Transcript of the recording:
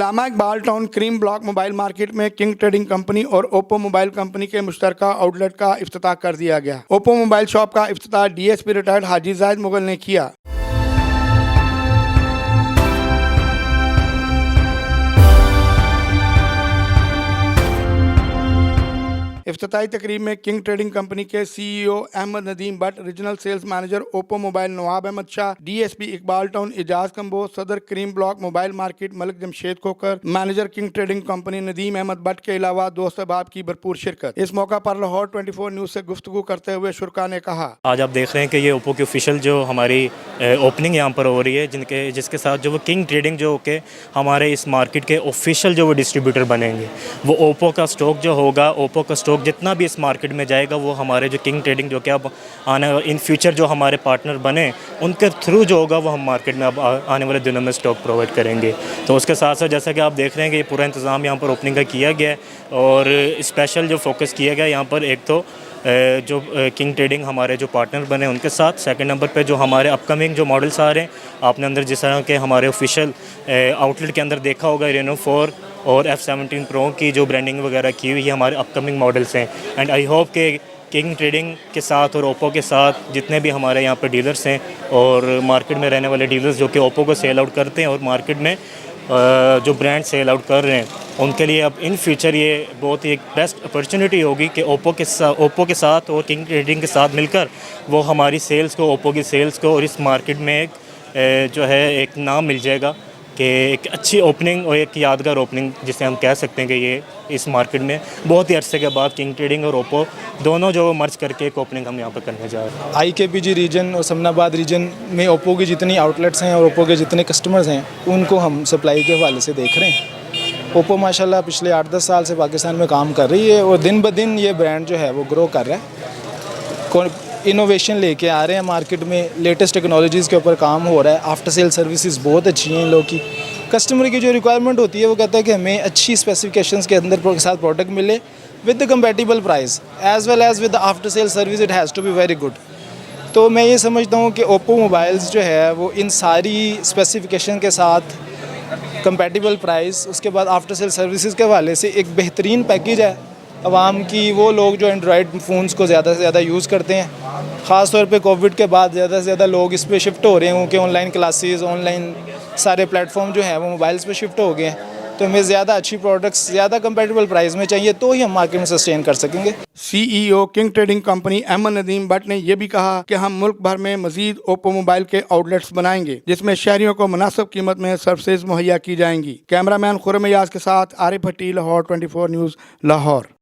इलामा Iqbal town Kareem block mobile market में king trading company और Oppo mobile company के मुश्तरका आउटलेट का इफ्तिताह कर दिया गया। ओप्पो मोबाइल शॉप का इफ्तिताह डीएसपी रिटायर्ड हाजी जाहिद मुगल ने किया। इफ्तिताही तकरीब में किंग ट्रेडिंग कंपनी के CEO Ahmed Nadeem Bhatt, regional sales manager Oppo mobile Nawab Ahmed Shah, DSP Iqbal town Ejaz Kamboj, सदर Kareem block mobile market Malik Jamshed Khokhar, manager king trading company Nadeem Ahmed Bhatt के अलावा दोस्त अहबाब की भरपूर शिरकत। इस मौका पर लाहौर 24 न्यूज़ से गुफ्तगू करते हुए शुरा ने कहा, आज आप देख रहे हैं कि ये ओप्पो की ऑफिशियल जो हमारी ओपनिंग यहाँ पर हो रही है, जिसके साथ जो वो किंग ट्रेडिंग जो के हमारे इस मार्केट के ऑफिशियल जो वो डिस्ट्रीब्यूटर बनेंगे। वो ओप्पो का स्टॉक जो होगा, ओप्पो का स्टॉक जितना भी इस मार्केट में जाएगा, वो हमारे जो किंग ट्रेडिंग जो कि अब आने इन फ्यूचर जो हमारे पार्टनर बने उनके थ्रू जो होगा वो हम मार्केट में अब आने वाले दिनों में स्टॉक प्रोवाइड करेंगे। तो उसके साथ साथ जैसा कि आप देख रहे हैं कि ये पूरा इंतज़ाम यहाँ पर ओपनिंग का किया गया है और स्पेशल जो फोकस किया गया यहाँ पर, एक तो जो किंग ट्रेडिंग हमारे जो पार्टनर बने उनके साथ, सेकंड नंबर पे जो हमारे अपकमिंग जो मॉडल्स आ रहे हैं, आपने अंदर जिस तरह के हमारे ऑफिशियल आउटलेट के अंदर देखा होगा, रेनो 4 और F17 प्रो की जो ब्रांडिंग वगैरह की हुई है हमारे अपकमिंग मॉडल्स हैं। एंड आई होप कि किंग ट्रेडिंग के साथ और ओप्पो के साथ जितने भी हमारे यहाँ पर डीलर्स हैं और मार्केट में रहने वाले डीलर्स जो कि ओप्पो को सेल आउट करते हैं और मार्केट में जो ब्रांड सेल आउट कर रहे हैं, उनके लिए अब इन फ्यूचर ये बहुत ही एक बेस्ट अपॉर्चुनिटी होगी कि ओप्पो के साथ और किंग ट्रेडिंग के साथ मिलकर वो हमारी सेल्स को, ओप्पो की सेल्स को और इस मार्केट में एक जो है एक नाम मिल जाएगा कि एक अच्छी ओपनिंग और एक यादगार ओपनिंग जिसे हम कह सकते हैं कि ये इस मार्केट में बहुत ही अरसे के बाद किंग ट्रेडिंग और ओप्पो दोनों जो मर्ज करके एक ओपनिंग हम यहाँ पर करने जा रहे हैं। IKPG रीजन और समनाबाद रीजन में ओप्पो की जितनी आउटलेट्स हैं और ओप्पो के जितने कस्टमर्स हैं उनको हम सप्लाई के हवाले से देख रहे हैं। ओप्पो माशाल्लाह पिछले 8-10 साल से पाकिस्तान में काम कर रही है और दिन ब दिन ये ब्रांड जो है वो ग्रो कर रहा है। इनोवेशन लेके आ रहे हैं मार्केट में, लेटेस्ट टेक्नोलॉजीज़ के ऊपर काम हो रहा है। आफ्टर सेल सर्विसेज बहुत अच्छी हैं इन लोगों की। कस्टमर की जो रिक्वायरमेंट होती है वो कहता है कि हमें अच्छी स्पेसिफिकेशंस के अंदर के साथ प्रोडक्ट मिले with the compatible price as well as with the after sale service, it has to be very good. तो मैं ये समझता हूँ कि ओप्पो मोबाइल्स जो है वो इन सारी स्पेसिफिकेशन के साथ कंपेटिबल प्राइस, उसके बाद आफ्टर सेल सर्विसेज के हवाले से एक बेहतरीन पैकेज है आवाम की। वो लोग जो एंड्रॉयड फ़ोन्स को ज़्यादा से ज़्यादा यूज़ करते हैं, ख़ास तौर पे कोविड के बाद ज़्यादा से ज़्यादा लोग इस पे शिफ्ट हो रहे हैं क्योंकि ऑनलाइन क्लासेस, ऑनलाइन सारे प्लेटफॉर्म जो हैं वो मोबाइल्स पे शिफ्ट हो गए हैं। तो हमें ज़्यादा अच्छी प्रोडक्ट्स ज़्यादा कंपेटिबल प्राइस में चाहिए तो ही हम मार्केट में सस्टेन कर सकेंगे। CEO King trading Company Ahmad Nadeem Bhatt ने यह भी कहा कि हम मुल्क भर में मजीद ओप्पो मोबाइल के आउटलेट्स बनाएंगे जिसमें शहरियों को मुनासिब कीमत में सर्विसेज मुहैया की जाएंगी। कैमरामैन खुरम याज के साथ आरिफ भट्टी, लाहौर 24 न्यूज़, लाहौर।